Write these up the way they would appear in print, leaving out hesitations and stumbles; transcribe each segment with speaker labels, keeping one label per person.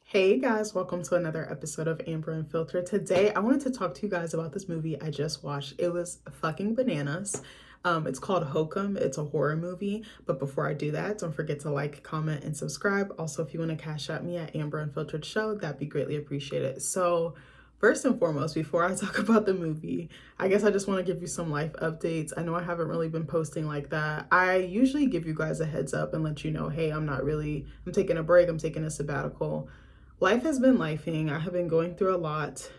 Speaker 1: Hey guys, welcome to another episode of Amber Unfiltered. Today, I wanted to talk to you guys about this movie I just watched. It was fucking bananas. It's called Hokum. It's a horror movie. But before I do that, don't forget to like, comment, and subscribe. Also, if you want to cash at me at Amber Unfiltered Show, that'd be greatly appreciated. So, first and foremost, before I talk about the movie, I guess I just want to give you some life updates. I know I haven't really been posting like that. I usually give you guys a heads up and let you know, hey, I'm taking a break, I'm taking a sabbatical. Life has been lifing. I have been going through a lot.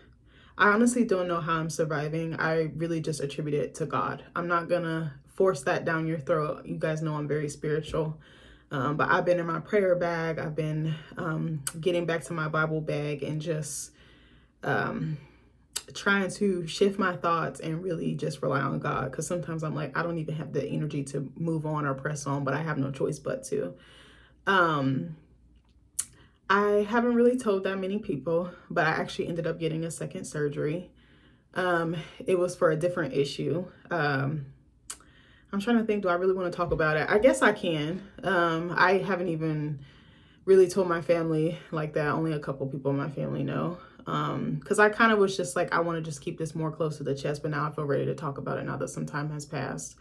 Speaker 1: I honestly don't know how I'm surviving. I really just attribute it to God. I'm not gonna force that down your throat. You guys know I'm very spiritual. But I've been in my prayer bag. I've been getting back to my Bible bag and just trying to shift my thoughts and really just rely on God. Because sometimes I'm like, I don't even have the energy to move on or press on, but I have no choice but to. I haven't really told that many people, but I actually ended up getting a second surgery. It was for a different issue. I'm trying to think, do I really want to talk about it? I guess I can. I haven't even really told my family like that. Only a couple people in my family know. Because I kind of was just like, I want to just keep this more close to the chest, but now I feel ready to talk about it now that some time has passed.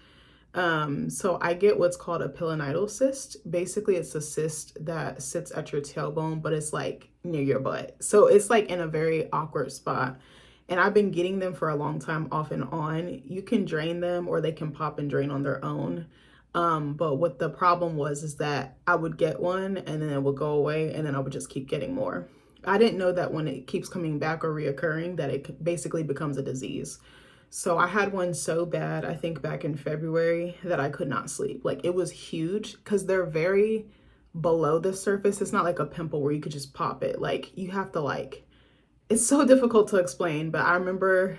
Speaker 1: So I get what's called a pilonidal cyst. Basically, it's a cyst that sits at your tailbone, but it's like near your butt. So it's like in a very awkward spot. And I've been getting them for a long time off and on. You can drain them or they can pop and drain on their own. But what the problem was is that I would get one and then it would go away and then I would just keep getting more. I didn't know that when it keeps coming back or reoccurring that it basically becomes a disease. So I had one so bad, I think back in February, that I could not sleep. Like it was huge because they're very below the surface. It's not like a pimple where you could just pop it. Like you have to it's so difficult to explain, but I remember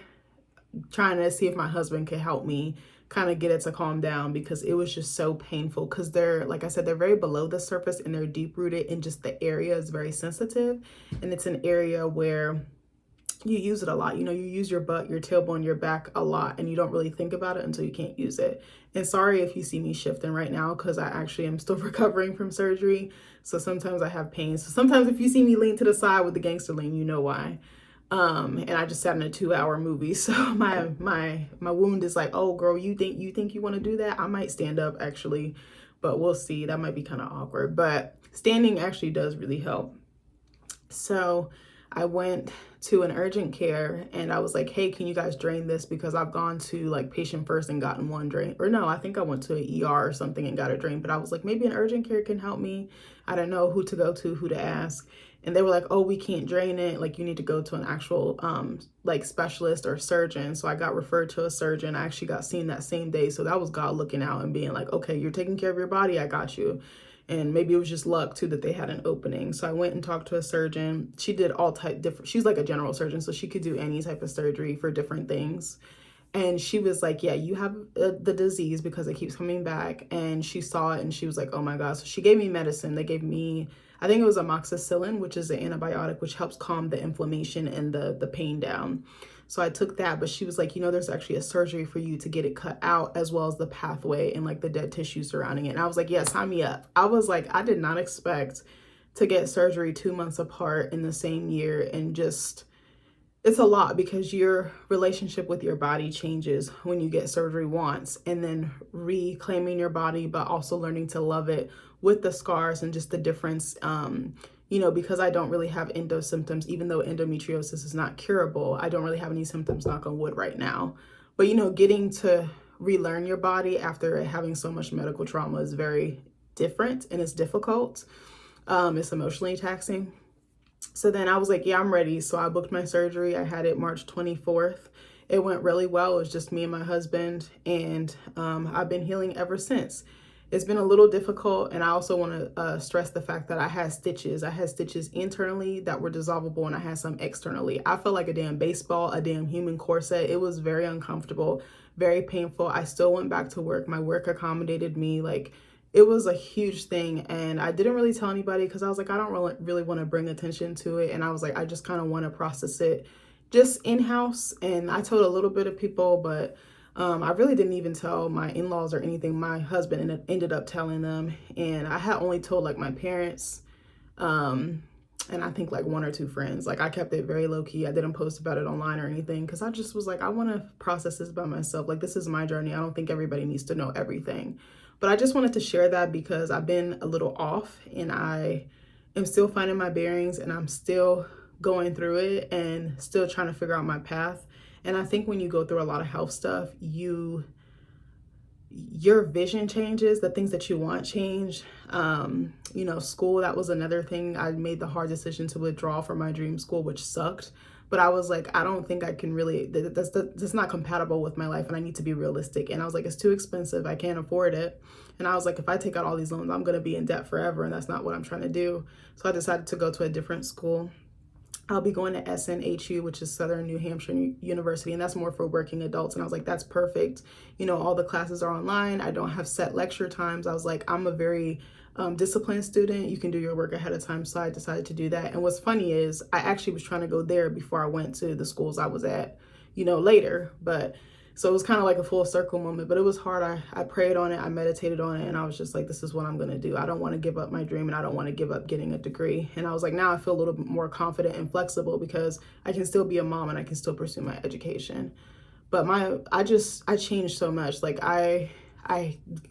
Speaker 1: trying to see if my husband could help me kind of get it to calm down because it was just so painful because they're, like I said, they're very below the surface and they're deep rooted and just the area is very sensitive. And it's an area where you use it a lot. You know, you use your butt, your tailbone, your back a lot, and you don't really think about it until you can't use it. And sorry if you see me shifting right now because I actually am still recovering from surgery. So sometimes I have pain. So sometimes if you see me lean to the side with the gangster lean, you know why. And I just sat in a 2-hour movie. So my wound is like, oh girl, you think you want to do that? I might stand up actually, but we'll see. That might be kind of awkward. But standing actually does really help. So I went to an urgent care and I was like, hey, can you guys drain this? Because I've gone to like patient first and gotten one drain. Or no, I think I went to an ER or something and got a drain. But I was like, maybe an urgent care can help me. I don't know who to go to, who to ask. And they were like, oh, we can't drain it. Like you need to go to an actual like specialist or surgeon. So I got referred to a surgeon. I actually got seen that same day. So that was God looking out and being like, okay, you're taking care of your body. I got you. And maybe it was just luck too that they had an opening. So I went and talked to a surgeon. She did all type different. She's like a general surgeon, so she could do any type of surgery for different things. And she was like, yeah, you have the disease because it keeps coming back. And she saw it and she was like, oh my God. So she gave me medicine. They gave me, I think it was amoxicillin, which is an antibiotic, which helps calm the inflammation and the pain down. So I took that, but she was like, you know, there's actually a surgery for you to get it cut out as well as the pathway and like the dead tissue surrounding it. And I was like, yeah, sign me up. I was like, I did not expect to get surgery 2 months apart in the same year. And just, it's a lot because your relationship with your body changes when you get surgery once and then reclaiming your body, but also learning to love it with the scars and just the difference. Because I don't really have endo symptoms, even though endometriosis is not curable, I don't really have any symptoms, knock on wood, right now. But, getting to relearn your body after having so much medical trauma is very different and it's difficult. It's emotionally taxing. So then I was like, yeah, I'm ready. So I booked my surgery. I had it March 24th. It went really well. It was just me and my husband. And I've been healing ever since. It's been a little difficult. And I also want to stress the fact that I had stitches. I had stitches internally that were dissolvable and I had some externally. I felt like a damn baseball, a damn human corset. It was very uncomfortable, very painful. I still went back to work. My work accommodated me. Like, it was a huge thing. And I didn't really tell anybody because I was like, I don't really want to bring attention to it. And I was like, I just kind of want to process it just in-house. And I told a little bit of people, but I really didn't even tell my in-laws or anything. My husband ended up telling them. And I had only told like my parents. and I think like 1 or 2 friends. Like I kept it very low key. I didn't post about it online or anything because I just was like, I want to process this by myself. Like this is my journey. I don't think everybody needs to know everything. But I just wanted to share that because I've been a little off and I am still finding my bearings and I'm still going through it and still trying to figure out my path. And I think when you go through a lot of health stuff, your vision changes, the things that you want change. You know, school, that was another thing. I made the hard decision to withdraw from my dream school, which sucked. But I was like, I don't think I can really, that's not compatible with my life and I need to be realistic. And I was like, it's too expensive. I can't afford it. And I was like, if I take out all these loans, I'm going to be in debt forever. And that's not what I'm trying to do. So I decided to go to a different school. I'll be going to SNHU, which is Southern New Hampshire University, and that's more for working adults. And I was like, that's perfect. You know, all the classes are online. I don't have set lecture times. I was like, I'm a very disciplined student. You can do your work ahead of time. So I decided to do that. And what's funny is I actually was trying to go there before I went to the schools I was at, you know, later. But so it was kind of like a full circle moment, but it was hard. I prayed on it. I meditated on it. And I was just like, this is what I'm going to do. I don't want to give up my dream and I don't want to give up getting a degree. And I was like, now I feel a little bit more confident and flexible because I can still be a mom and I can still pursue my education. But I changed so much. Like I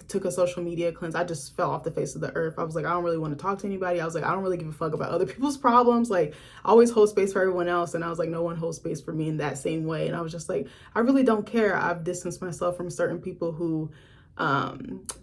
Speaker 1: took a social media cleanse. I just fell off the face of the earth. I was like, I don't really want to talk to anybody. I was like, I don't really give a fuck about other people's problems. Like I always hold space for everyone else. And I was like, no one holds space for me in that same way. And I was just like, I really don't care. I've distanced myself from certain people who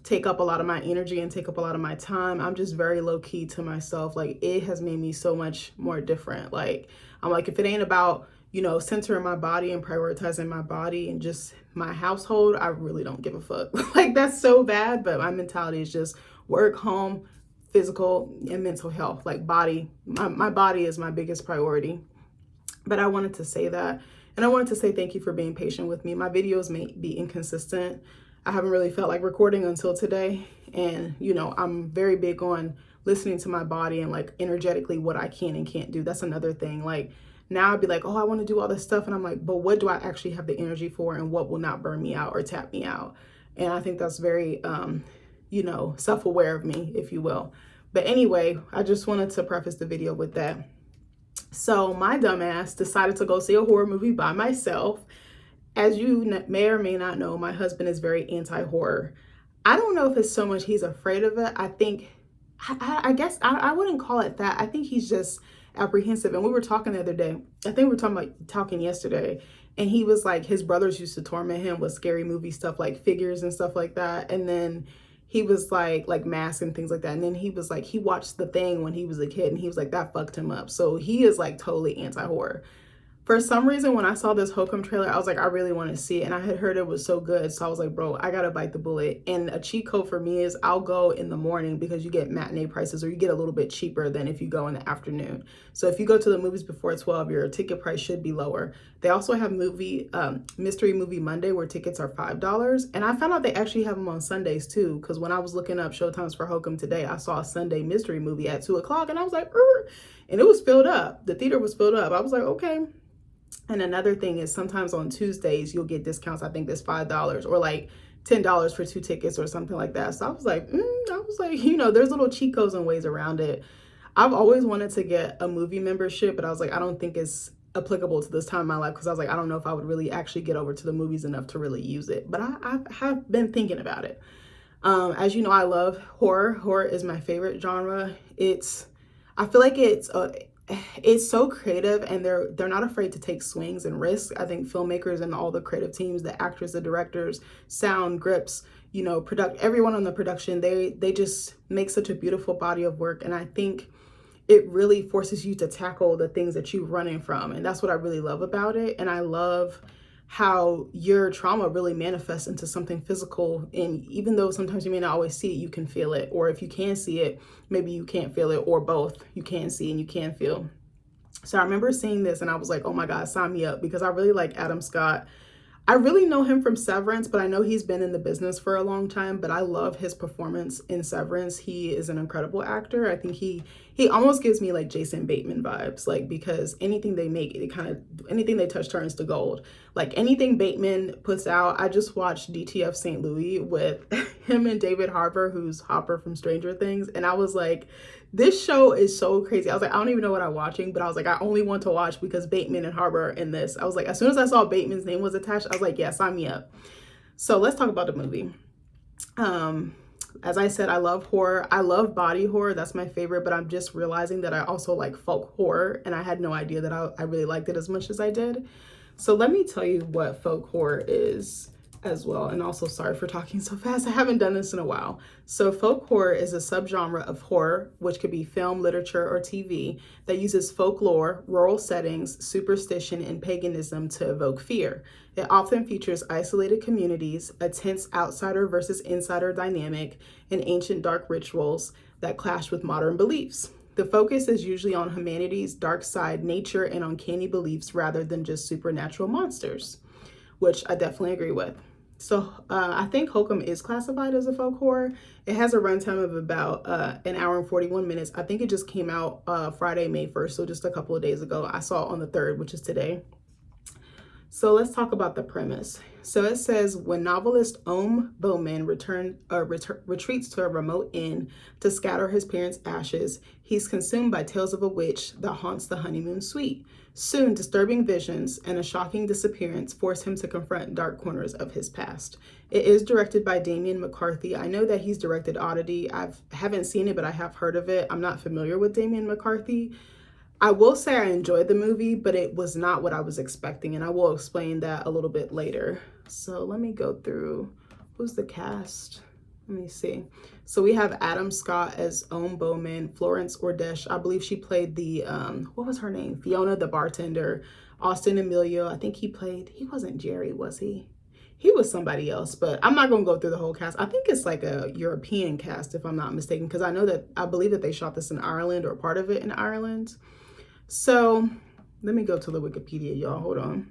Speaker 1: take up a lot of my energy and take up a lot of my time. I'm just very low key to myself. Like it has made me so much more different. Like I'm like, if it ain't about, you know, centering my body and prioritizing my body and just my household, I really don't give a fuck. Like that's so bad, but my mentality is just work, home, physical and mental health. Like my body is my biggest priority. But I wanted to say that. And I wanted to say thank you for being patient with me. My videos may be inconsistent. I haven't really felt like recording until today. And, you know, I'm very big on listening to my body and like energetically what I can and can't do. That's another thing. Like, now I'd be like, oh, I want to do all this stuff. And I'm like, but what do I actually have the energy for and what will not burn me out or tap me out? And I think that's very, you know, self-aware of me, if you will. But anyway, I just wanted to preface the video with that. So my dumbass decided to go see a horror movie by myself. As you may or may not know, my husband is very anti-horror. I don't know if it's so much he's afraid of it. I think, I guess I wouldn't call it that. I think he's just apprehensive. And we were talking the other day, I think we were talking yesterday, and he was like, his brothers used to torment him with scary movie stuff like figures and stuff like that. And then he was like masks and things like that. And then he was like, he watched The Thing when he was a kid and he was like, that fucked him up. So he is like totally anti-horror. For some reason, when I saw this Hokum trailer, I was like, I really want to see it. And I had heard it was so good. So I was like, bro, I got to bite the bullet. And a cheat code for me is I'll go in the morning because you get matinee prices or you get a little bit cheaper than if you go in the afternoon. So if you go to the movies before 12, your ticket price should be lower. They also have Mystery Movie Monday where tickets are $5. And I found out they actually have them on Sundays too. Because when I was looking up showtimes for Hokum today, I saw a Sunday mystery movie at 2 o'clock. And I was like, and it was filled up. The theater was filled up. I was like, okay. And another thing is sometimes on Tuesdays, you'll get discounts. I think that's $5 or like $10 for 2 tickets or something like that. So I was like, you know, there's little cheat codes and ways around it. I've always wanted to get a movie membership, but I was like, I don't think it's applicable to this time in my life because I was like, I don't know if I would really actually get over to the movies enough to really use it. But I have been thinking about it. As you know, I love horror. Horror is my favorite genre. I feel like it's so creative and they're not afraid to take swings and risks. I think filmmakers and all the creative teams, the actors, the directors, sound, grips, you know, everyone on the production, they just make such a beautiful body of work. And I think it really forces you to tackle the things that you're running from. And that's what I really love about it. And I love how your trauma really manifests into something physical. And even though sometimes you may not always see it, you can feel it. Or if you can see it, maybe you can't feel it, or both. You can see and you can feel. So I remember seeing this and I was like, oh my God, sign me up, because I really like Adam Scott. I really know him from Severance, but I know he's been in the business for a long time, but I love his performance in Severance. He is an incredible actor. I think he almost gives me like Jason Bateman vibes, like, because anything they make, anything they touch turns to gold. Like anything Bateman puts out, I just watched DTF St. Louis with him and David Harbour, who's Hopper from Stranger Things. And I was like, This show is so crazy. I was like, I don't even know what I'm watching, but I was like, I only want to watch because Bateman and Harbor are in this. I was like, as soon as I saw Bateman's name was attached, I was like, yeah, sign me up. So let's talk about the movie. As I said, I love horror. I love body horror. That's my favorite, but I'm just realizing that I also like folk horror, and I had no idea that I really liked it as much as I did. So let me tell you what folk horror is as well. And also, sorry for talking so fast. I haven't done this in a while. So folk horror is a subgenre of horror, which could be film, literature, or TV, that uses folklore, rural settings, superstition, and paganism to evoke fear. It often features isolated communities, a tense outsider versus insider dynamic, and ancient dark rituals that clash with modern beliefs. The focus is usually on humanity's dark side, nature, and uncanny beliefs rather than just supernatural monsters, which I definitely agree with. So I think Hokum is classified as a folk horror. It has a runtime of about an hour and 41 minutes. I think it just came out Friday, May 1st, so just a couple of days ago. I saw it on the 3rd, which is today. So let's talk about the premise. So it says, when novelist Bowman retreats to a remote inn to scatter his parents' ashes, he's consumed by tales of a witch that haunts the honeymoon suite. Soon, disturbing visions and a shocking disappearance force him to confront dark corners of his past. It is directed by Damian McCarthy. I know that he's directed Oddity. I haven't seen it, but I have heard of it. I'm not familiar with Damian McCarthy. I will say I enjoyed the movie, but it was not what I was expecting, and I will explain that a little bit later. So let me go through, who's the cast? Let me see. So we have Adam Scott as Bowman, Florence Ordesh, I believe she played the, what was her name? Fiona, the bartender. Austin Emilio, I think he wasn't Jerry, was he? He was somebody else, but I'm not going to go through the whole cast. I think it's like a European cast, if I'm not mistaken, because I believe that they shot this in Ireland, or part of it in Ireland. So let me go to the Wikipedia, y'all. Hold on.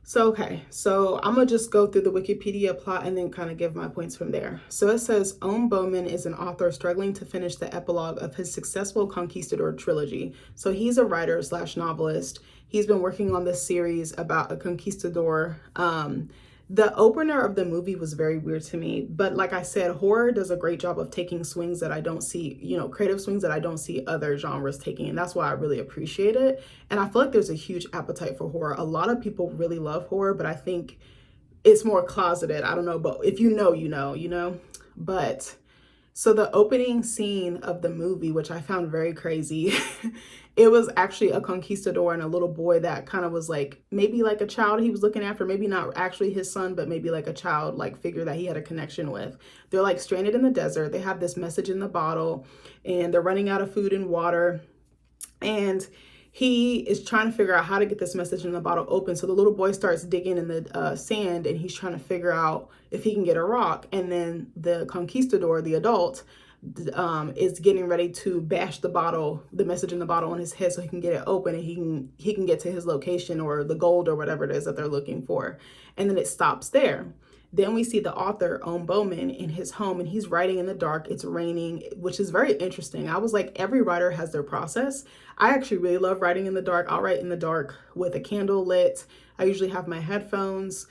Speaker 1: So, okay. So I'm going to just go through the Wikipedia plot and then kind of give my points from there. So it says, Bowman is an author struggling to finish the epilogue of his successful Conquistador trilogy. So he's a writer / novelist. He's been working on this series about a conquistador. The opener of the movie was very weird to me, but like I said, horror does a great job of taking swings that I don't see, creative swings that I don't see other genres taking, and that's why I really appreciate it. And I feel like there's a huge appetite for horror. A lot of people really love horror, but I think it's more closeted. I don't know, but if you know. But so the opening scene of the movie, which I found very crazy, it was actually a conquistador and a little boy that kind of was like, maybe like a child he was looking after, maybe not actually his son, but maybe like a child like figure that he had a connection with. They're like stranded in the desert. They have this message in the bottle and they're running out of food and water. And he is trying to figure out how to get this message in the bottle open. So the little boy starts digging in the sand and he's trying to figure out if he can get a rock. And then the conquistador, the adult, is getting ready to bash the message in the bottle on his head so he can get it open and he can get to his location or the gold or whatever it is that they're looking for. And then it stops there. Then we see the author, Bowman, in his home, and he's writing in the dark. It's raining, which is very interesting. I was like, every writer has their process. I actually really love writing in the dark. I'll write in the dark with a candle lit. I usually have my headphones.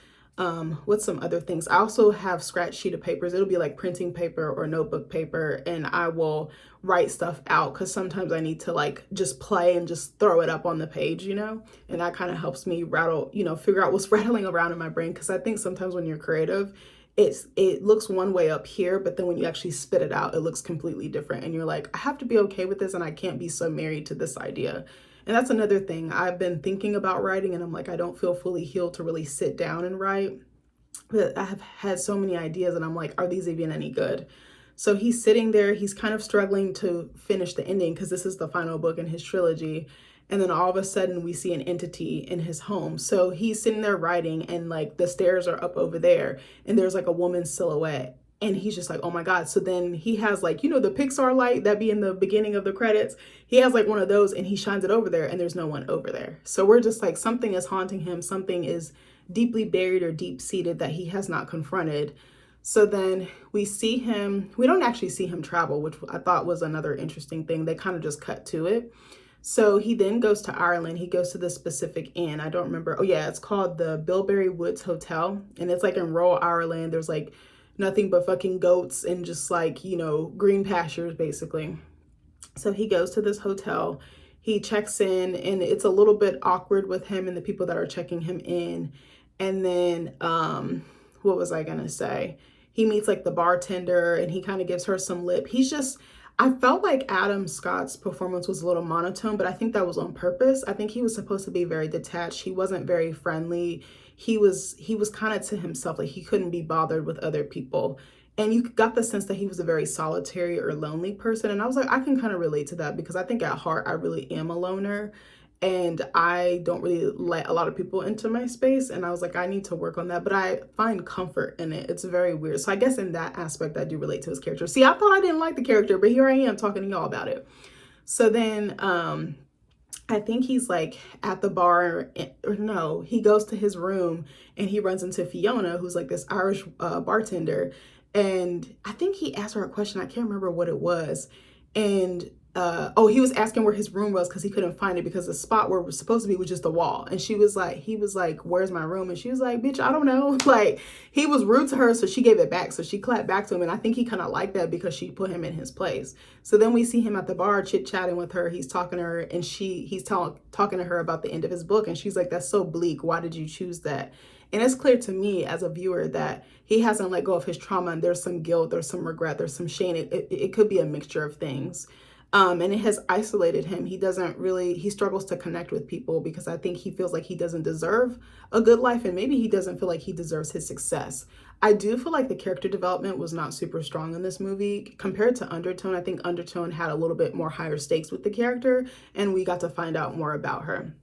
Speaker 1: What's some other things? I also have scratch sheet of papers. It'll be like printing paper or notebook paper, and I will write stuff out because sometimes I need to like just play and just throw it up on the page, and that kind of helps me figure out what's rattling around in my brain, because I think sometimes when you're creative, it looks one way up here, but then when you actually spit it out, it looks completely different, and you're like, I have to be okay with this, and I can't be so married to this idea. And that's another thing. I've been thinking about writing, and I'm like, I don't feel fully healed to really sit down and write. But I have had so many ideas, and I'm like, are these even any good? So he's sitting there. He's kind of struggling to finish the ending because this is the final book in his trilogy. And then all of a sudden we see an entity in his home. So he's sitting there writing, and like the stairs are up over there and there's like a woman's silhouette. And he's just like, oh my God. So then he has like, the Pixar light that be in the beginning of the credits. He has like one of those and he shines it over there and there's no one over there. So we're just like, something is haunting him. Something is deeply buried or deep seated that he has not confronted. So then we don't actually see him travel, which I thought was another interesting thing. They kind of just cut to it. So he then goes to Ireland. He goes to the specific inn. I don't remember. Oh yeah, it's called the Bilberry Woods Hotel. And it's like in rural Ireland. There's like nothing but fucking goats and just like, you know, green pastures basically. So he goes to this hotel, he checks in, and it's a little bit awkward with him and the people that are checking him in. And then, what was I gonna say? He meets like the bartender and he kind of gives her some lip. I felt like Adam Scott's performance was a little monotone, but I think that was on purpose. I think he was supposed to be very detached. He wasn't very friendly. He was kind of to himself, like he couldn't be bothered with other people. And you got the sense that he was a very solitary or lonely person. And I was like, I can kind of relate to that because I think at heart, I really am a loner and I don't really let a lot of people into my space. And I was like, I need to work on that, but I find comfort in it. It's very weird. So I guess in that aspect, I do relate to his character. See, I thought I didn't like the character, but here I am talking to y'all about it. So then, I think he's like at the bar, or no, he goes to his room and he runs into Fiona, who's like this Irish bartender. And I think he asked her a question. I can't remember what it was. And he was asking where his room was because he couldn't find it because the spot where it was supposed to be was just a wall. And he was like, where's my room? And she was like, bitch, I don't know. Like, he was rude to her, so she gave it back. So she clapped back to him. And I think he kind of liked that because she put him in his place. So then we see him at the bar chit-chatting with her. He's talking to her and he's talking to her about the end of his book. And she's like, that's so bleak. Why did you choose that? And it's clear to me as a viewer that he hasn't let go of his trauma and there's some guilt, there's some regret, there's some shame. It could be a mixture of things. And it has isolated him. He struggles to connect with people because I think he feels like he doesn't deserve a good life and maybe he doesn't feel like he deserves his success. I do feel like the character development was not super strong in this movie compared to Undertone. I think Undertone had a little bit more higher stakes with the character and we got to find out more about her.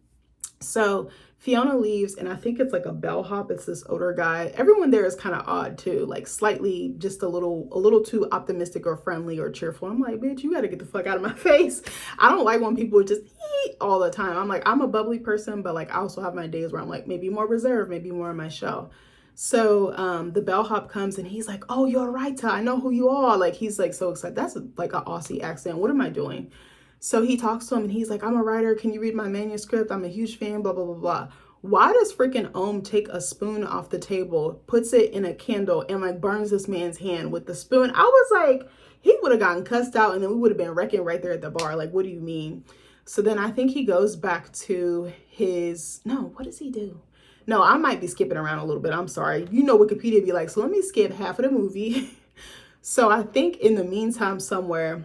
Speaker 1: So Fiona leaves and I think it's like a bellhop. It's this older guy. Everyone there is kind of odd too, like slightly just a little too optimistic or friendly or cheerful. I'm like, bitch, you got to get the fuck out of my face. I don't like when people just eat all the time. I'm like, I'm a bubbly person, but like I also have my days where I'm like maybe more reserved, maybe more in my shell. So the bellhop comes and he's like, oh, you're right. I know who you are. Like he's like so excited. That's like an Aussie accent. What am I doing? So he talks to him and he's like, I'm a writer. Can you read my manuscript? I'm a huge fan, blah, blah, blah, blah. Why does freaking Ohm take a spoon off the table, puts it in a candle and like burns this man's hand with the spoon? I was like, he would have gotten cussed out and then we would have been wrecking right there at the bar. Like, what do you mean? So then I think he goes back to what does he do? No, I might be skipping around a little bit. I'm sorry. You know, Wikipedia be like, so let me skip half of the movie. So I think in the meantime somewhere,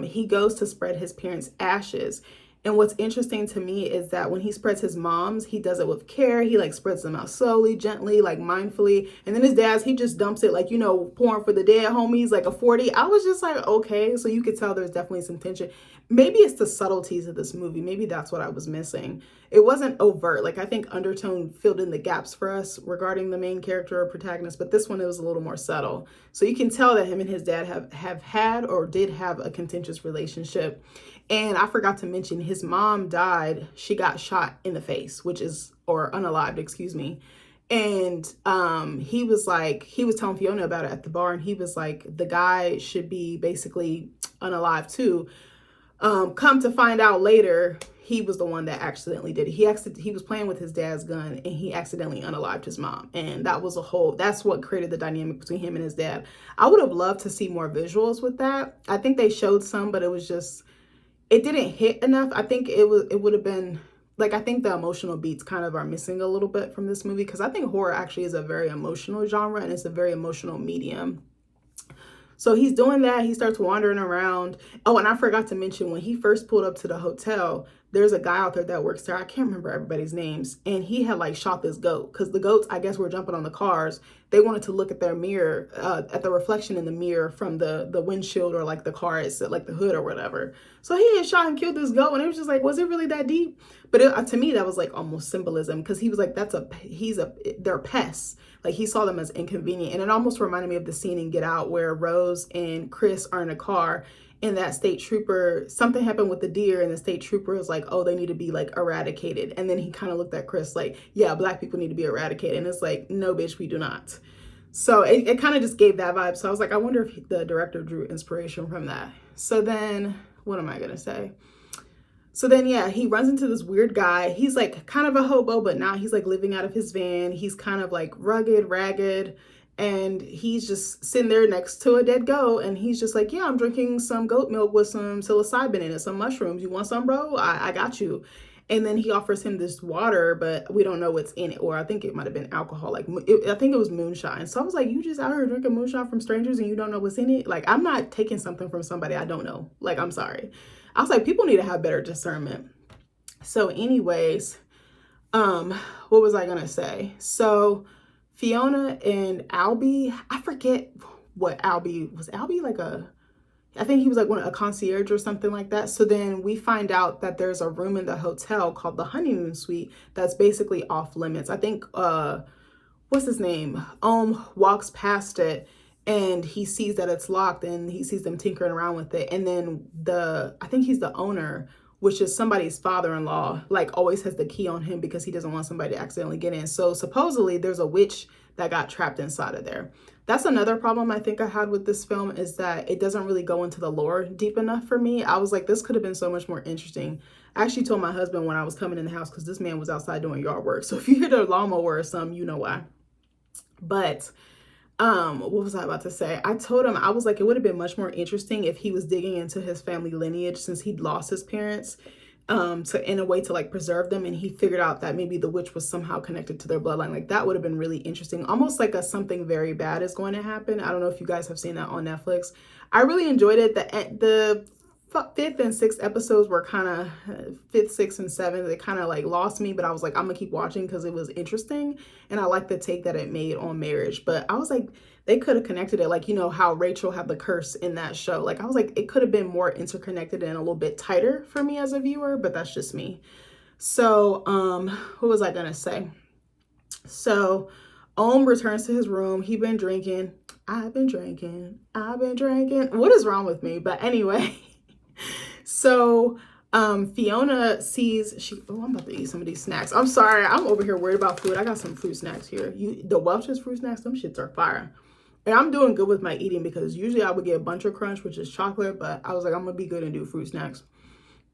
Speaker 1: he goes to spread his parents' ashes. And what's interesting to me is that when he spreads his mom's, he does it with care. He like spreads them out slowly, gently, like mindfully. And then his dad's, he just dumps it like, you know, pouring for the dead homies, like a 40. I was just like, okay. So you could tell there's definitely some tension. Maybe it's the subtleties of this movie. Maybe that's what I was missing. It wasn't overt. Like I think Undertone filled in the gaps for us regarding the main character or protagonist, but this one, it was a little more subtle. So you can tell that him and his dad have had or did have a contentious relationship. And I forgot to mention his mom died. She got shot in the face, or unalived, excuse me. And he was telling Fiona about it at the bar and he was like, the guy should be basically unalive too. Come to find out later, he was the one that accidentally did it. He was playing with his dad's gun and he accidentally unalived his mom. And that's what created the dynamic between him and his dad. I would have loved to see more visuals with that. I think they showed some, but it didn't hit enough. I think it would have been like, I think the emotional beats kind of are missing a little bit from this movie because I think horror actually is a very emotional genre and it's a very emotional medium. So he's doing that. He starts wandering around. Oh, and I forgot to mention when he first pulled up to the hotel, there's a guy out there that works there. I can't remember everybody's names. And he had like shot this goat because the goats, I guess, were jumping on the cars. They wanted to look at their mirror, at the reflection in the mirror from the windshield or like the car, like the hood or whatever. So he had shot and killed this goat. And it was just like, was it really that deep? But to me, that was like almost symbolism because he was like, they're pests. Like he saw them as inconvenient. And it almost reminded me of the scene in Get Out where Rose and Chris are in a car and that state trooper, something happened with the deer and the state trooper was like, oh, they need to be like eradicated. And then he kind of looked at Chris like, yeah, Black people need to be eradicated. And it's like, no, bitch, we do not. So it kind of just gave that vibe. So I was like, I wonder if the director drew inspiration from that. So then what am I going to say? So then, yeah, he runs into this weird guy. He's like kind of a hobo, but now he's like living out of his van. He's kind of like rugged, ragged. and he's just sitting there next to a dead goat, and he's just like, yeah, I'm drinking some goat milk with some psilocybin in it, some mushrooms. You want some, bro? I got you. And then he offers him this water, but we don't know what's in it. Or I think it might have been alcohol. I think it was moonshine. So I was like, you just out here drinking moonshine from strangers and you don't know what's in it? Like, I'm not taking something from somebody I don't know. Like, I'm sorry. I was like, people need to have better discernment. So anyways, what was I going to say? So Fiona and Albie, I forget what Albie was. Albie like I think he was like a concierge or something like that. So then we find out that there's a room in the hotel called the honeymoon suite that's basically off limits. I think, what's his name? Walks past it and he sees that it's locked and he sees them tinkering around with it. And then I think he's the owner, which is somebody's father-in-law, like always has the key on him because he doesn't want somebody to accidentally get in. So supposedly there's a witch that got trapped inside of there. That's another problem I think I had with this film, is that it doesn't really go into the lore deep enough for me. I was like, this could have been so much more interesting. I actually told my husband when I was coming in the house, because this man was outside doing yard work. So if you hear the lawnmower or something, you know why. But what was I about to say? I told him, I was like, it would have been much more interesting if he was digging into his family lineage, since he'd lost his parents, in a way to like preserve them, and he figured out that maybe the witch was somehow connected to their bloodline. Like, that would have been really interesting, almost like something very bad is going to happen. I don't know if you guys have seen that on Netflix. I really enjoyed it. The fifth and sixth episodes were kind of fifth, sixth, and seventh. It kind of like lost me, but I was like, I'm gonna keep watching because it was interesting, and I like the take that it made on marriage. But I was like, they could have connected it, like, you know how Rachel had the curse in that show. Like, I was like, it could have been more interconnected and a little bit tighter for me as a viewer, but that's just me. So what was I gonna say? So returns to his room. He'd been drinking. I've been drinking. What is wrong with me? But anyway. So Fiona sees, I'm about to eat some of these snacks. I'm sorry, I'm over here worried about food. I got some fruit snacks here. The Welch's fruit snacks, them shits are fire. And I'm doing good with my eating, because usually I would get Bunch of Crunch, which is chocolate, but I was like, I'm gonna be good and do fruit snacks.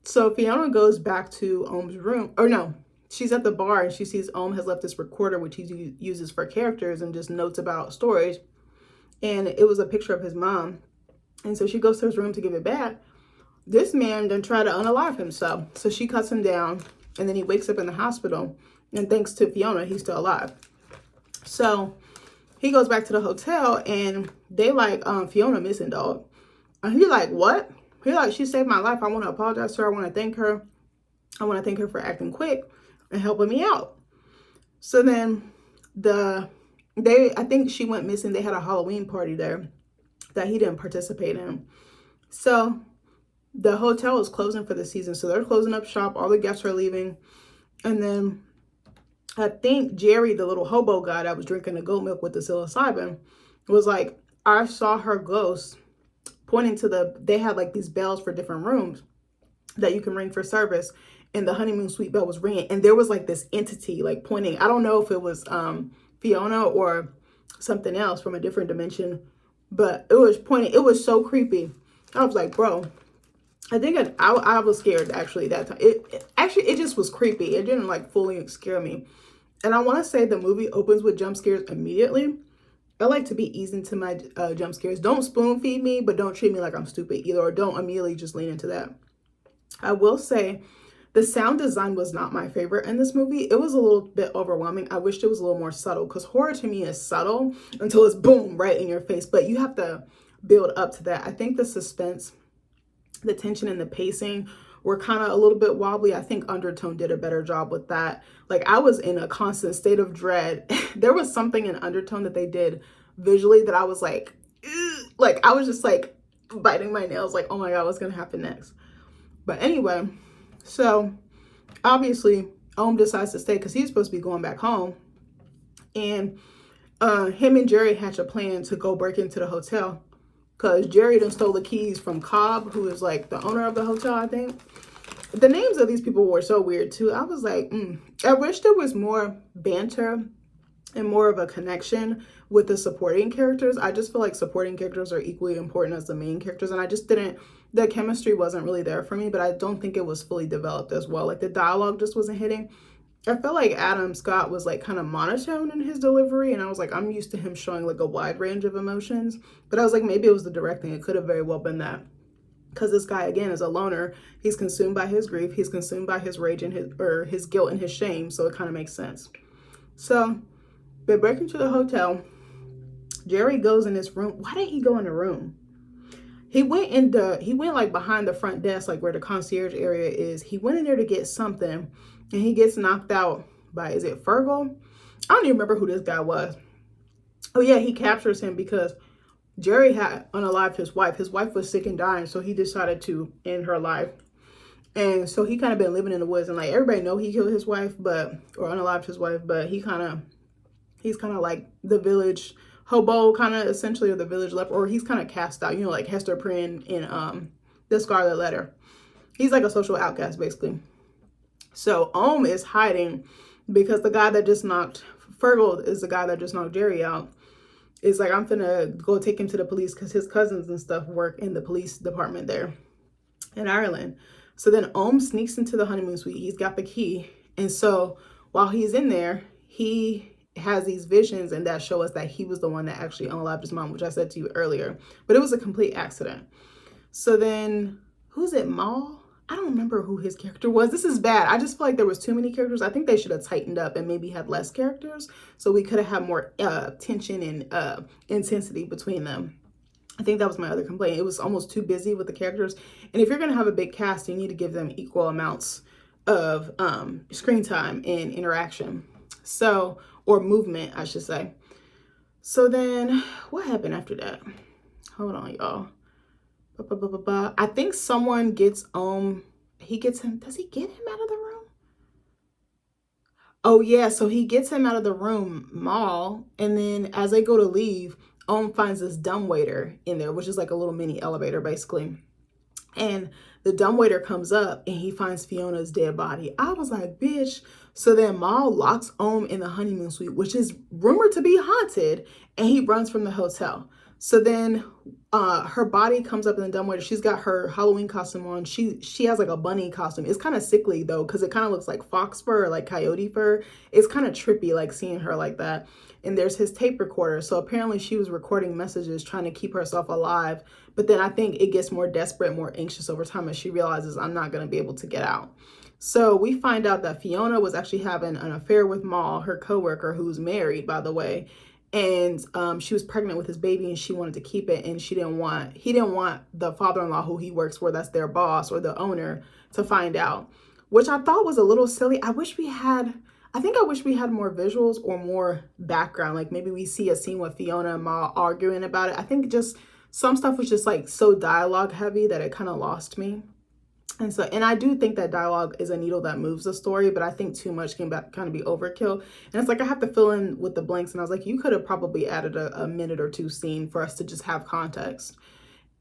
Speaker 1: So Fiona goes back to Ohm's room, or no, she's at the bar and she sees Ohm has left this recorder, which he uses for characters and just notes about stories. And it was a picture of his mom. And so she goes to his room to give it back. This man then tried to unalive himself. So she cuts him down, and then he wakes up in the hospital. And thanks to Fiona, he's still alive. So he goes back to the hotel, and they like, Fiona missing, dog. And he like, what? He like, she saved my life. I want to apologize to her. I want to thank her. I want to thank her for acting quick and helping me out. So then I think she went missing. They had a Halloween party there that he didn't participate in. So the hotel is closing for the season. So they're closing up shop. All the guests are leaving. And then I think Jerry, the little hobo guy that was drinking the goat milk with the psilocybin, was like, I saw her ghost pointing to they had like these bells for different rooms that you can ring for service. And the honeymoon suite bell was ringing. And there was like this entity like pointing. I don't know if it was Fiona or something else from a different dimension, but it was pointing. It was so creepy. I was like, bro, I think I was scared actually that time. It just was creepy. It didn't like fully scare me. And I want to say the movie opens with jump scares immediately. I like to be eased into my jump scares. Don't spoon feed me, but don't treat me like I'm stupid either, or don't immediately just lean into that. I will say the sound design was not my favorite in this movie. It was a little bit overwhelming. I wished it was a little more subtle, because horror to me is subtle until it's boom right in your face. But you have to build up to that. I think the suspense, the tension, and the pacing were kind of a little bit wobbly. I think Undertone did a better job with that. Like, I was in a constant state of dread. There was something in Undertone that they did visually that I was like, ugh. Like, I was just like biting my nails, like, oh my God, what's gonna happen next? But anyway, so obviously Ohm decides to stay because he's supposed to be going back home. And him and Jerry hatch a plan to go break into the hotel, because Jerry done stole the keys from Cobb, who is like the owner of the hotel, I think. The names of these people were so weird too. I was like, I wish there was more banter and more of a connection with the supporting characters. I just feel like supporting characters are equally important as the main characters. And I just the chemistry wasn't really there for me, but I don't think it was fully developed as well. Like, the dialogue just wasn't hitting. I felt like Adam Scott was like kind of monotone in his delivery, and I was like, I'm used to him showing like a wide range of emotions, but I was like, maybe it was the directing. It could have very well been that, because this guy again is a loner. He's consumed by his grief. He's consumed by his rage and his guilt and his shame. So it kind of makes sense. So they break into the hotel. Jerry goes in this room. Why did he go in the room? He went like behind the front desk, like where the concierge area is. He went in there to get something, and he gets knocked out by, is it Fergal? I don't even remember who this guy was. Oh yeah, he captures him because Jerry had unalived his wife. His wife was sick and dying, so he decided to end her life. And so he kind of been living in the woods, and like everybody know he killed his wife, or unalived his wife, but he's kind of like the village hobo, kind of essentially, or the village leper, or he's kind of cast out, like Hester Prynne in The Scarlet Letter. He's like a social outcast basically. So Ohm is hiding because the guy that just knocked Fergal is the guy that just knocked Jerry out. It's like, I'm finna go take him to the police because his cousins and stuff work in the police department there in Ireland. So then Ohm sneaks into the honeymoon suite. He's got the key. And so while he's in there, he has these visions, and that show us that he was the one that actually unalived his mom, which I said to you earlier. But it was a complete accident. So then, who's it, Maul? I don't remember who his character was. This is bad. I just feel like there was too many characters. I think they should have tightened up and maybe had less characters, so we could have had more tension and intensity between them. I think that was my other complaint. It was almost too busy with the characters. And if you're going to have a big cast, you need to give them equal amounts of screen time and interaction. So, or movement, I should say. So then what happened after that? Hold on, y'all. I think someone gets he gets him. Does he get him out of the room? Oh yeah, so he gets him out of the room, Maul, and then as they go to leave, finds this dumbwaiter in there, which is like a little mini elevator basically. And the dumbwaiter comes up and he finds Fiona's dead body. I was like, bitch. So then Maul locks in the honeymoon suite, which is rumored to be haunted, and he runs from the hotel. So then her body comes up in the dumbwaiter. She's got her Halloween costume on. She has like a bunny costume. It's kind of sickly though, because it kind of looks like fox fur or like coyote fur. It's kind of trippy, like seeing her like that. And there's his tape recorder. So apparently she was recording messages trying to keep herself alive. But then I think it gets more desperate, more anxious over time as she realizes, I'm not going to be able to get out. So we find out that Fiona was actually having an affair with Maul, her coworker, who's married, by the way. And she was pregnant with his baby, and she wanted to keep it. And he didn't want the father-in-law who he works for, that's their boss or the owner, to find out, which I thought was a little silly. I wish we had more visuals or more background. Like maybe we see a scene with Fiona and Maul arguing about it. I think just some stuff was just like so dialogue heavy that it kind of lost me. And I do think that dialogue is a needle that moves the story, but I think too much can kind of be overkill. And it's like I have to fill in with the blanks. And I was like, you could have probably added a minute or two scene for us to just have context.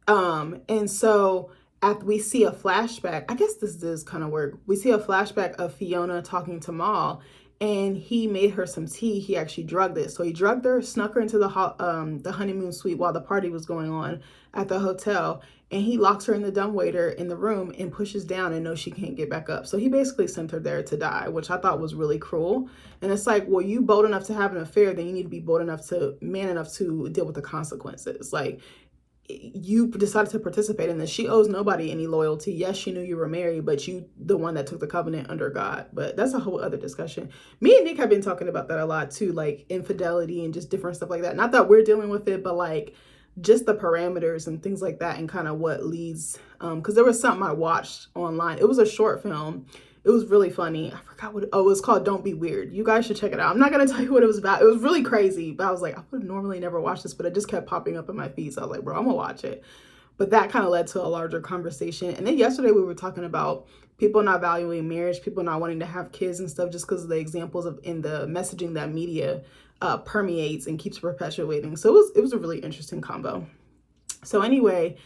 Speaker 1: And so after we see a flashback, I guess this does kind of work. We see a flashback of Fiona talking to Maul, and he made her some tea. He actually drugged it. So he drugged her, snuck her into the honeymoon suite while the party was going on at the hotel. And he locks her in the dumbwaiter in the room and pushes down and knows she can't get back up. So he basically sent her there to die, which I thought was really cruel. And it's like, well, you bold enough to have an affair, then you need to be man enough to deal with the consequences. Like, you decided to participate in this. She owes nobody any loyalty. Yes, she knew you were married, but you the one that took the covenant under God. But that's a whole other discussion. Me and Nick have been talking about that a lot too, like infidelity and just different stuff like that. Not that we're dealing with it, but like just the parameters and things like that, and kind of what leads, because there was something I watched online. It was a short film. It was really funny. I forgot what, it was called Don't Be Weird. You guys should check it out. I'm not going to tell you what it was about. It was really crazy, but I was like, I would normally never watch this, but it just kept popping up in my feed. So I was like, bro, I'm going to watch it. But that kind of led to a larger conversation. And then yesterday we were talking about people not valuing marriage, people not wanting to have kids and stuff just because of the examples of in the messaging that media permeates and keeps perpetuating. So it was a really interesting combo. So anyway,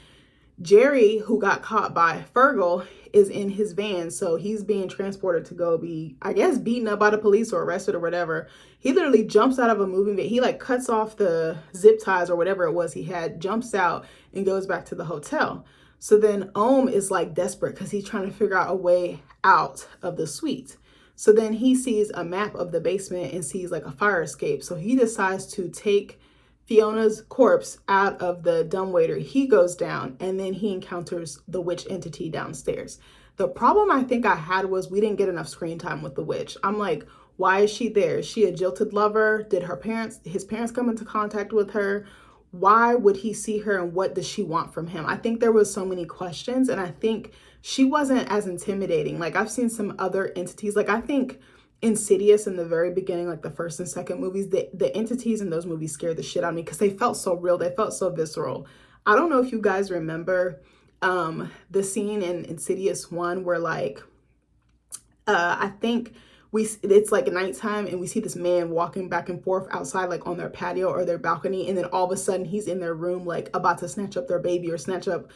Speaker 1: Jerry, who got caught by Fergal, is in his van. So he's being transported to go be, I guess, beaten up by the police or arrested or whatever. He literally jumps out of a moving van. He like cuts off the zip ties or whatever it was he had, jumps out and goes back to the hotel. So then Ohm is like desperate because he's trying to figure out a way out of the suite. So then he sees a map of the basement and sees like a fire escape. So he decides to take Fiona's corpse out of the dumbwaiter. He goes down and then he encounters the witch entity downstairs. The problem I think I had was we didn't get enough screen time with the witch. I'm like, why is she there? Is she a jilted lover? Did his parents come into contact with her? Why would he see her and what does she want from him? I think there was so many questions, and I think she wasn't as intimidating. Like, I've seen some other entities. Like, I think Insidious in the very beginning, like the first and second movies, the entities in those movies scared the shit out of me because they felt so real. They felt so visceral. I don't know if you guys remember the scene in Insidious 1 where like I think it's like nighttime and we see this man walking back and forth outside like on their patio or their balcony, and then all of a sudden he's in their room like about to snatch up their baby or snatch up,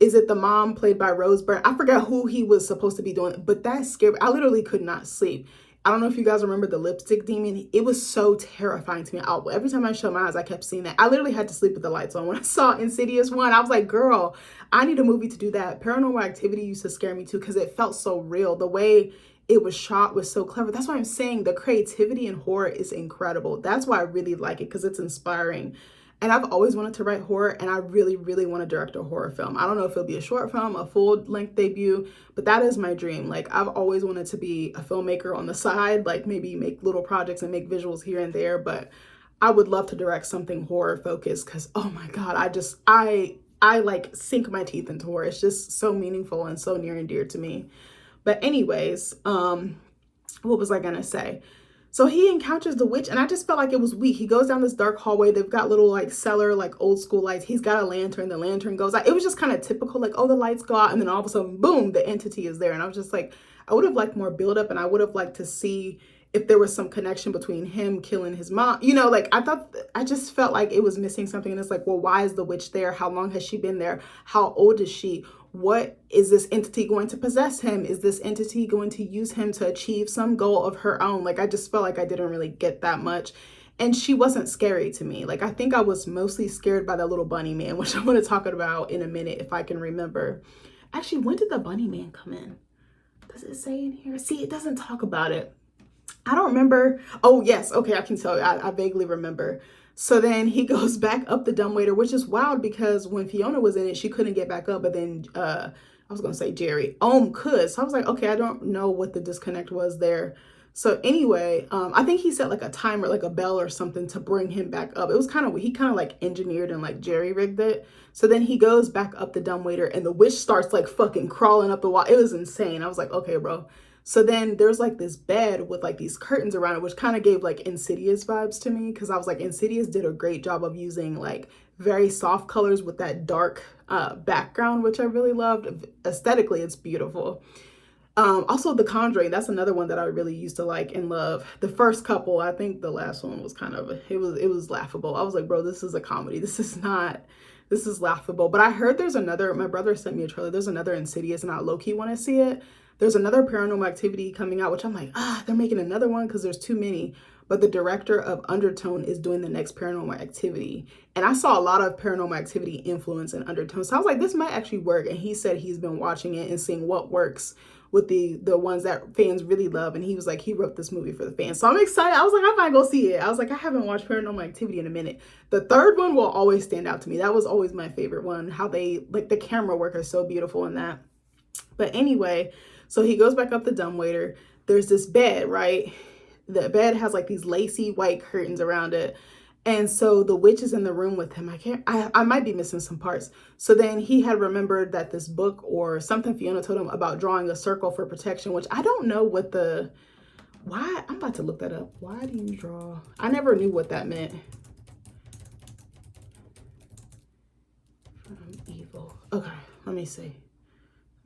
Speaker 1: is it the mom played by Rose Byrne? I forgot who he was supposed to be doing, but that scared me. I literally could not sleep. I don't know if you guys remember the lipstick demon. It was so terrifying to me. Every time I shut my eyes, I kept seeing that. I literally had to sleep with the lights on. When I saw Insidious 1, I was like, girl, I need a movie to do that. Paranormal Activity used to scare me too because it felt so real. The way it was shot was so clever. That's why I'm saying the creativity in horror is incredible. That's why I really like it, because it's inspiring. And I've always wanted to write horror, and I really, really want to direct a horror film. I don't know if it'll be a short film, a full-length debut, but that is my dream. Like, I've always wanted to be a filmmaker on the side, like maybe make little projects and make visuals here and there, but I would love to direct something horror focused because, oh my God, I like sink my teeth into horror. It's just so meaningful and so near and dear to me. But anyways, what was I gonna say? So he encounters the witch, and I just felt like it was weak. He goes down this dark hallway. They've got little like cellar, like old school lights. He's got a lantern. The lantern goes out. It was just kind of typical, like, oh, the lights go out, and then all of a sudden, boom, the entity is there. And I was just like, I would have liked more build up, and I would have liked to see if there was some connection between him killing his mom. You know, like I just felt like it was missing something. And it's like, well, why is the witch there? How long has she been there? How old is she? What is this entity going to possess him? Is this entity going to use him to achieve some goal of her own? Like, I just felt like I didn't really get that much. And she wasn't scary to me. Like, I think I was mostly scared by that little bunny man, which I'm going to talk about in a minute if I can remember. Actually, when did the bunny man come in? Does it say in here? See, it doesn't talk about it. I don't remember. Oh, yes. Okay, I can tell you. I vaguely remember. So then he goes back up the dumbwaiter, which is wild because when Fiona was in it, she couldn't get back up. But then I was going to say Jerry could. So I was like, okay, I don't know what the disconnect was there. So anyway, I think he set like a timer, like a bell or something to bring him back up. It was he kind of like engineered and like jerry rigged it. So then he goes back up the dumbwaiter and the witch starts like fucking crawling up the wall. It was insane. I was like, okay, bro. So then there's like this bed with like these curtains around it, which kind of gave like Insidious vibes to me. Cause I was like, Insidious did a great job of using like very soft colors with that dark background, which I really loved. Aesthetically, it's beautiful. Also The Conjuring, that's another one that I really used to like and love. The first couple, I think the last one was it was laughable. I was like, bro, this is a comedy. This is laughable. But I heard there's another, my brother sent me a trailer. There's another Insidious and I low-key want to see it. There's another Paranormal Activity coming out, which I'm like, they're making another one because there's too many. But the director of Undertone is doing the next Paranormal Activity. And I saw a lot of Paranormal Activity influence in Undertone. So I was like, this might actually work. And he said he's been watching it and seeing what works with the ones that fans really love. And he was like, he wrote this movie for the fans. So I'm excited. I was like, I might go see it. I was like, I haven't watched Paranormal Activity in a minute. The third one will always stand out to me. That was always my favorite one. How they, like, the camera work is so beautiful in that. But anyway, so he goes back up the dumbwaiter. There's this bed, right? The bed has like these lacy white curtains around it. And so the witch is in the room with him. I might be missing some parts. So then he had remembered that this book or something Fiona told him about drawing a circle for protection, which I don't know why, I'm about to look that up. Why do you draw? I never knew what that meant. From evil. Okay, let me see.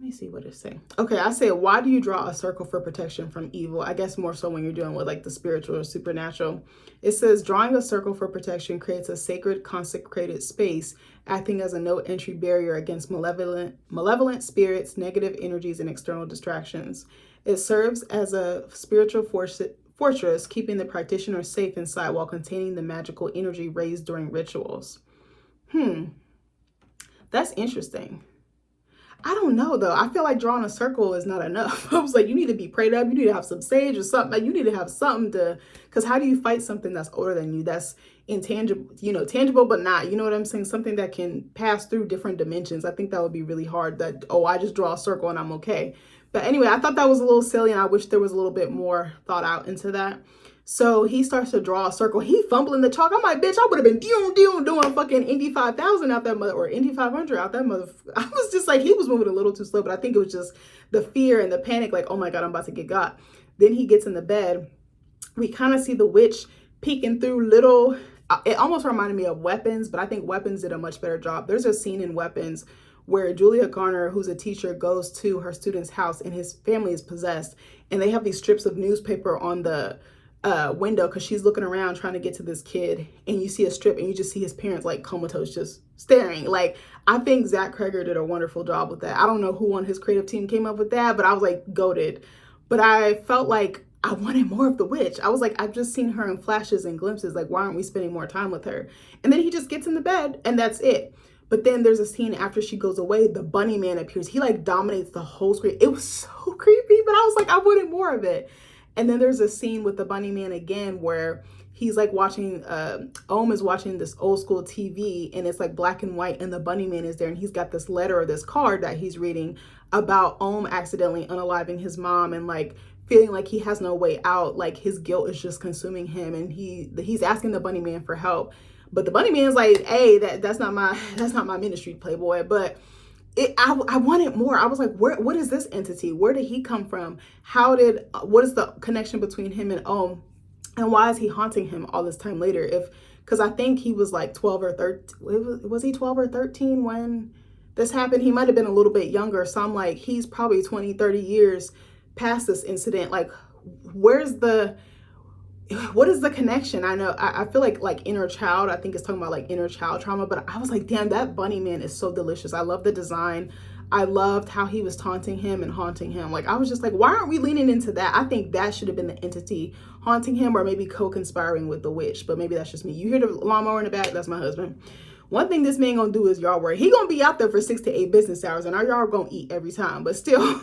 Speaker 1: Let me see what it's saying. Okay, I said, why do you draw a circle for protection from evil? I guess more so when you're dealing with like the spiritual or supernatural. It says, drawing a circle for protection creates a sacred, consecrated space, acting as a no entry barrier against malevolent spirits, negative energies, and external distractions. It serves as a spiritual fortress, keeping the practitioner safe inside while containing the magical energy raised during rituals. That's interesting. I don't know though. I feel like drawing a circle is not enough. I was like, you need to be prayed up. You need to have some sage or something. Like, you need to have something to, because how do you fight something that's older than you? That's intangible, tangible, but not, you know what I'm saying? Something that can pass through different dimensions. I think that would be really hard that, oh, I just draw a circle and I'm okay. But anyway, I thought that was a little silly and I wish there was a little bit more thought out into that. So he starts to draw a circle. He fumbling the chalk. I'm like, bitch, I would have been doing fucking Indy 5000 out that mother, or Indy 500 out that mother. I was just like, he was moving a little too slow, but I think it was just the fear and the panic, like, oh my God, I'm about to get got. Then he gets in the bed. We kind of see the witch peeking through little, it almost reminded me of Weapons, but I think Weapons did a much better job. There's a scene in Weapons where Julia Garner, who's a teacher, goes to her student's house and his family is possessed. And they have these strips of newspaper on the window because she's looking around trying to get to this kid, and you see a strip and you just see his parents like comatose, just staring. Like, I think Zach Kreger did a wonderful job with that. I don't know who on his creative team came up with that, but I was like, goated. But I felt like I wanted more of the witch. I was like, I've just seen her in flashes and glimpses. Like, why aren't we spending more time with her? And then he just gets in the bed and that's it. But then there's a scene after she goes away, the bunny man appears. He like dominates the whole screen. It was so creepy, but I was like, I wanted more of it. And then there's a scene with the bunny man again where he's like watching, Ohm is watching this old school TV and it's like black and white and the bunny man is there and he's got this letter or this card that he's reading about Ohm accidentally unaliving his mom and like feeling like he has no way out, like his guilt is just consuming him, and he's asking the bunny man for help. But the bunny man's like, hey, that's not my ministry, Playboy. But I wanted more. I was like, what is this entity? Where did he come from? What is the connection between him and Ohm? And why is he haunting him all this time later? Because I think he was like 12 or 13. Was he 12 or 13 when this happened? He might have been a little bit younger. So I'm like, he's probably 20, 30 years past this incident. Like, what is the connection? I know, I feel like inner child, I think it's talking about like inner child trauma, but I was like, damn, that bunny man is so delicious. I love the design. I loved how he was taunting him and haunting him. Like, I was just like, why aren't we leaning into that? I think that should have been the entity haunting him, or maybe co-conspiring with the witch, but maybe that's just me. You hear the lawnmower in the back? That's my husband. One thing this man gonna do is yard work. He gonna be out there for 6 to 8 business hours and our yard gonna eat every time, but still.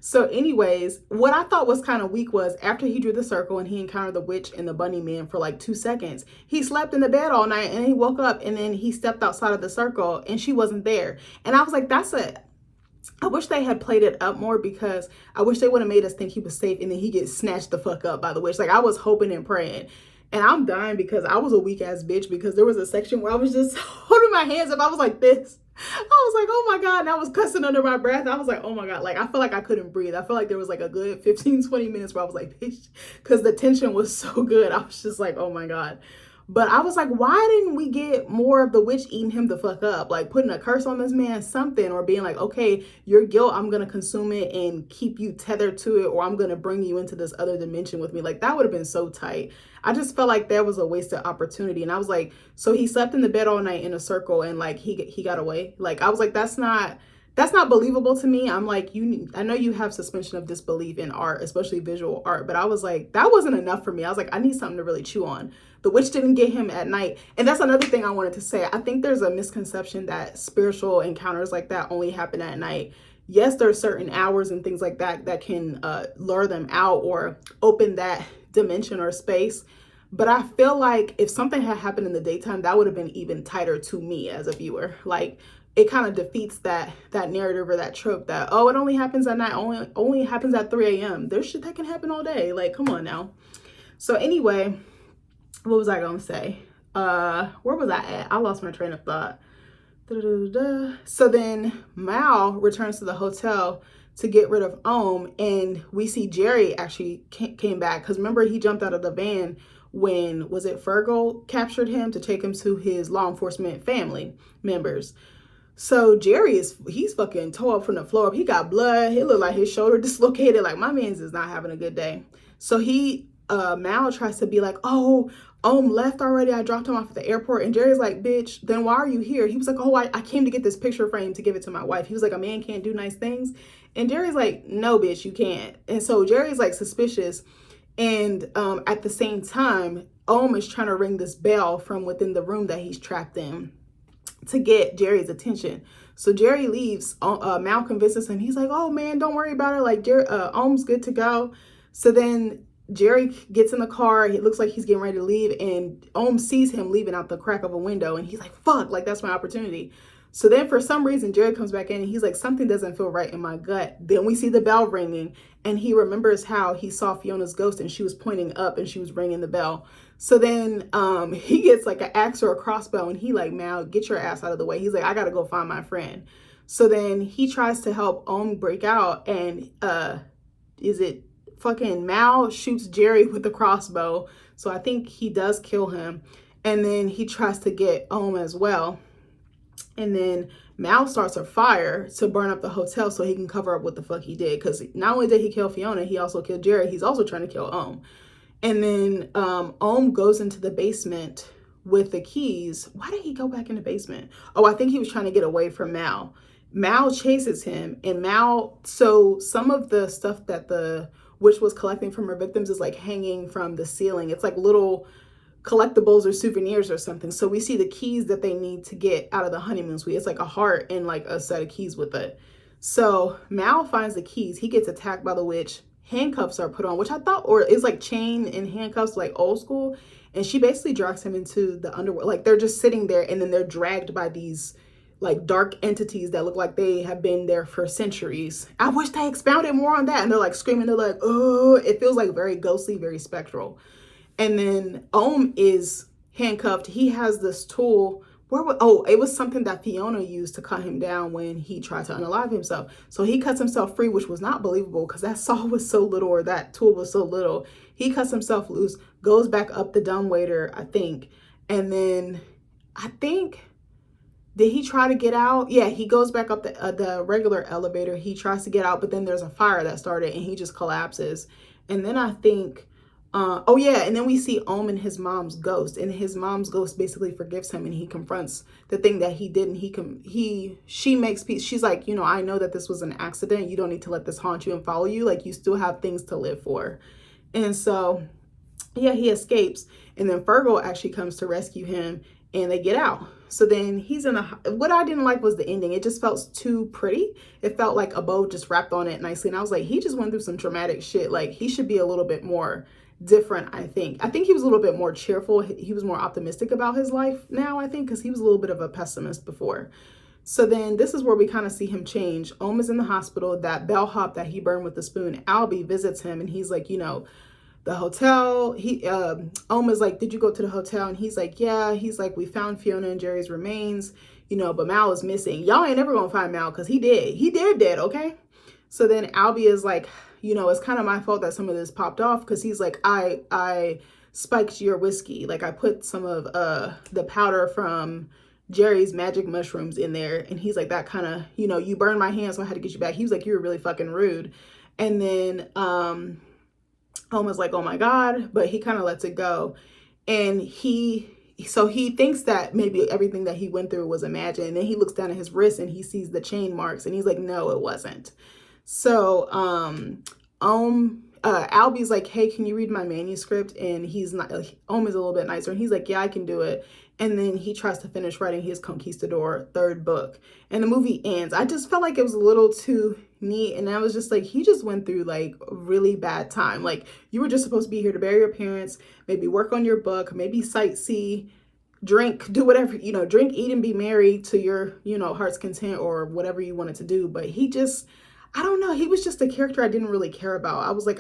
Speaker 1: So anyways, what I thought was kind of weak was after he drew the circle and he encountered the witch and the bunny man for like 2 seconds, he slept in the bed all night and he woke up and then he stepped outside of the circle and she wasn't there. And I was like, I wish they had played it up more, because I wish they would have made us think he was safe and then he gets snatched the fuck up by the witch. Like, I was hoping and praying. And I'm dying because I was a weak ass bitch, because there was a section where I was just holding my hands up. I was like this. I was like, oh my God. And I was cussing under my breath. I was like, oh my God. Like, I felt like I couldn't breathe. I felt like there was like a good 15, 20 minutes where I was like, bitch, because the tension was so good. I was just like, oh my God. But I was like, why didn't we get more of the witch eating him the fuck up? Like putting a curse on this man, something, or being like, okay, your guilt, I'm going to consume it and keep you tethered to it, or I'm going to bring you into this other dimension with me. Like, that would have been so tight. I just felt like that was a wasted opportunity. And I was like, so he slept in the bed all night in a circle and like he got away. Like, I was like, that's not believable to me. I'm like, I know you have suspension of disbelief in art, especially visual art, but I was like, that wasn't enough for me. I was like, I need something to really chew on. The witch didn't get him at night. And that's another thing I wanted to say. I think there's a misconception that spiritual encounters like that only happen at night. Yes, there are certain hours and things like that that can lure them out or open that dimension or space. But I feel like if something had happened in the daytime, that would have been even tighter to me as a viewer. Like, it kind of defeats that narrative or that trope that, oh, it only happens at night, only happens at 3 a.m. There's shit that can happen all day. Like, come on now. So anyway, what was I gonna say? Where was I at? I lost my train of thought. So then Mal returns to the hotel to get rid of Ohm, and we see Jerry actually came back, because remember, he jumped out of the van when, was it Fergal captured him to take him to his law enforcement family members. So Jerry he's fucking tore up from the floor up. He got blood. He looked like his shoulder dislocated. Like, my man's is not having a good day. So Mal tries to be like, oh, Ohm left already. I dropped him off at the airport. And Jerry's like, bitch, then why are you here? He was like, oh, I came to get this picture frame to give it to my wife. He was like, a man can't do nice things. And Jerry's like, no, bitch, you can't. And so Jerry's like suspicious. And at the same time, Ohm is trying to ring this bell from within the room that he's trapped in to get Jerry's attention. So Jerry leaves. Mal convinces him. He's like, oh man, don't worry about it. Like, Ohm's good to go. So then Jerry gets in the car. It looks like he's getting ready to leave. And Ohm sees him leaving out the crack of a window. And he's like, fuck, like that's my opportunity. So then for some reason, Jerry comes back in and he's like, something doesn't feel right in my gut. Then we see the bell ringing and he remembers how he saw Fiona's ghost and she was pointing up and she was ringing the bell. So then he gets like an axe or a crossbow and he like, Mal, get your ass out of the way. He's like, I got to go find my friend. So then he tries to help Ohm break out and fucking Mal shoots Jerry with the crossbow. So I think he does kill him. And then he tries to get Ohm as well. And then Mal starts a fire to burn up the hotel so he can cover up what the fuck he did. Because not only did he kill Fiona, he also killed Jerry. He's also trying to kill Ohm. And then Ohm goes into the basement with the keys. Why did he go back in the basement? Oh, I think he was trying to get away from Mal. Mal chases him. And so some of the stuff that the witch was collecting from her victims is like hanging from the ceiling. It's like little collectibles or souvenirs or something. So we see the keys that they need to get out of the honeymoon suite. It's like a heart and like a set of keys with it. So Mal finds the keys. He gets attacked by the witch. Handcuffs are put on, which I thought, or it's like chain and handcuffs, like old school. And she basically drags him into the underworld. Like they're just sitting there and then they're dragged by these like dark entities that look like they have been there for centuries. I wish they expounded more on that. And they're like screaming. They're like, oh, it feels like very ghostly, very spectral. And then Ohm is handcuffed. He has this tool. It was something that Fiona used to cut him down when he tried to unalive himself. So he cuts himself free, which was not believable because that saw was so little, or that tool was so little. He cuts himself loose, goes back up the dumbwaiter, I think. And then did he try to get out? Yeah, he goes back up the regular elevator. He tries to get out, but then there's a fire that started and he just collapses. And then I think and then we see Ohm and his mom's ghost, and his mom's ghost basically forgives him and he confronts the thing that he did, and she makes peace. She's like, I know that this was an accident. You don't need to let this haunt you and follow you. Like, you still have things to live for. And so, yeah, he escapes, and then Fergal actually comes to rescue him and they get out. So then he's what I didn't like was the ending. It just felt too pretty. It felt like a bow just wrapped on it nicely. And I was like, he just went through some traumatic shit. Like, he should be a little bit more different. I think he was a little bit more cheerful. He was more optimistic about his life now, I think, because he was a little bit of a pessimist before. So then this is where we kind of see him change. Ohm is in the hospital. That bellhop that he burned with the spoon, Albie, visits him and he's like, the hotel. Ohm is like, did you go to the hotel? And he's like, yeah. He's like, we found Fiona and Jerry's remains, but Mal is missing. Y'all ain't never gonna find Mal because he dead, okay? So then Albie is like, it's kind of my fault that some of this popped off, because he's like, I spiked your whiskey. Like, I put some of the powder from Jerry's magic mushrooms in there. And he's like, that kind of, you burned my hand, so I had to get you back. He was like, you were really fucking rude. And then Ohm was like, oh my God, but he kind of lets it go. And he thinks that maybe everything that he went through was imagined. And then he looks down at his wrist and he sees the chain marks and he's like, no, it wasn't. So Albie's like, hey, can you read my manuscript? And he's not, Ohm is a little bit nicer and he's like, yeah, I can do it. And then he tries to finish writing his Conquistador third book, and the movie ends. I just felt like it was a little too neat, and I was just like, he just went through like a really bad time. Like, you were just supposed to be here to bury your parents, maybe work on your book, maybe sightsee, drink, do whatever, drink, eat, and be merry to your, heart's content, or whatever you wanted to do. But he just, I don't know, he was just a character I didn't really care about. I was like,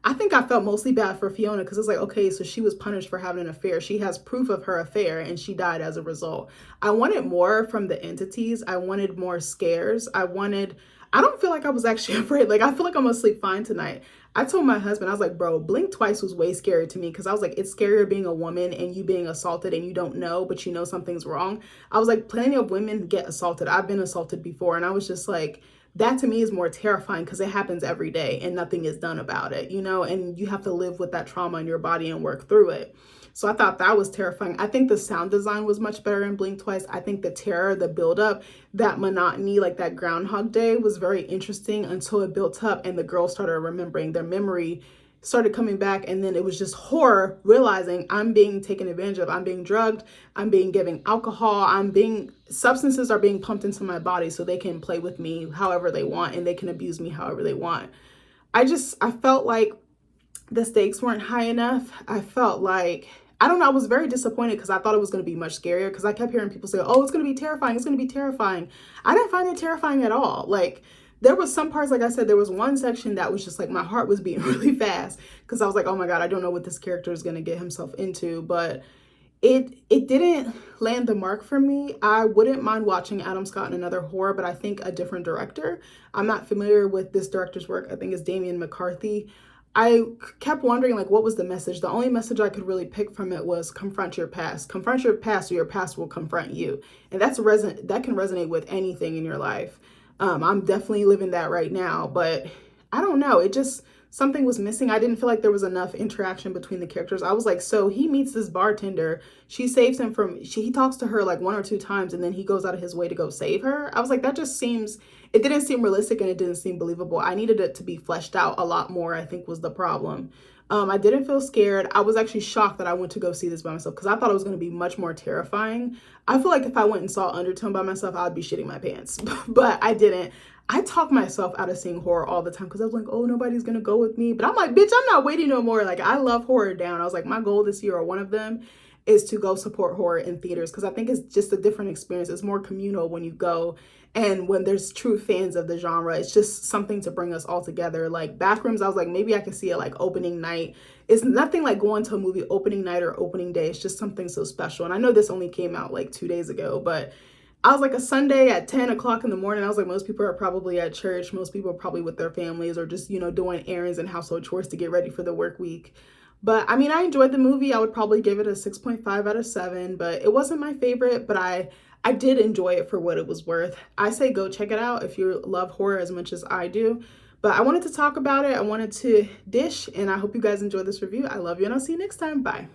Speaker 1: I think I felt mostly bad for Fiona, because it's like, okay, so she was punished for having an affair. She has proof of her affair and she died as a result. I wanted more from the entities. I wanted more scares. I don't feel like I was actually afraid. Like, I feel like I'm gonna sleep fine tonight. I told my husband, I was like, bro, Blink Twice was way scary to me, because I was like, it's scarier being a woman and you being assaulted and you don't know, but you know something's wrong. I was like, plenty of women get assaulted. I've been assaulted before. And I was just like, that to me is more terrifying, because it happens every day and nothing is done about it, and you have to live with that trauma in your body and work through it. So I thought that was terrifying. I think the sound design was much better in Blink Twice. I think the terror, the buildup, that monotony, like that Groundhog Day, was very interesting until it built up and the girls started remembering. Their memory started coming back, and then it was just horror, realizing I'm being taken advantage of, I'm being drugged, I'm being given alcohol, substances are being pumped into my body so they can play with me however they want and they can abuse me however they want. I felt like the stakes weren't high enough. I felt like, I don't know, I was very disappointed because I thought it was going to be much scarier, because I kept hearing people say, oh, it's going to be terrifying, it's going to be terrifying. I didn't find it terrifying at all. Like, there was some parts, like I said, there was one section that was just like, my heart was beating really fast, because I was like, oh my God, I don't know what this character is going to get himself into. But it didn't land the mark for me. I wouldn't mind watching Adam Scott in another horror, but I think a different director. I'm not familiar with this director's work. I think it's Damian McCarthy. I kept wondering, like, what was the message? The only message I could really pick from it was confront your past. Confront your past, or your past will confront you. And that can resonate with anything in your life. I'm definitely living that right now, but I don't know. It just, something was missing. I didn't feel like there was enough interaction between the characters. I was like, so he meets this bartender. She saves him he talks to her like 1 or 2 times, and then he goes out of his way to go save her. I was like, it didn't seem realistic, and it didn't seem believable. I needed it to be fleshed out a lot more, I think was the problem. I didn't feel scared. I was actually shocked that I went to go see this by myself, because I thought it was going to be much more terrifying. I feel like if I went and saw Undertone by myself, I'd be shitting my pants, but I didn't. I talk myself out of seeing horror all the time, because I was like, oh, nobody's going to go with me. But I'm like, bitch, I'm not waiting no more. Like, I love horror down. I was like, my goal this year, or one of them, is to go support horror in theaters, because I think it's just a different experience. It's more communal when you go, and when there's true fans of the genre, it's just something to bring us all together. Like Bathrooms, I was like, maybe I could see it like opening night. It's nothing like going to a movie opening night or opening day. It's just something so special. And I know this only came out like 2 days ago, but I was like, a Sunday at 10 o'clock in the morning, I was like, most people are probably at church. Most people are probably with their families, or just, doing errands and household chores to get ready for the work week. But I mean, I enjoyed the movie. I would probably give it a 6.5 out of 7, but it wasn't my favorite, but I did enjoy it for what it was worth. I say go check it out if you love horror as much as I do. But I wanted to talk about it. I wanted to dish, and I hope you guys enjoyed this review. I love you, and I'll see you next time. Bye.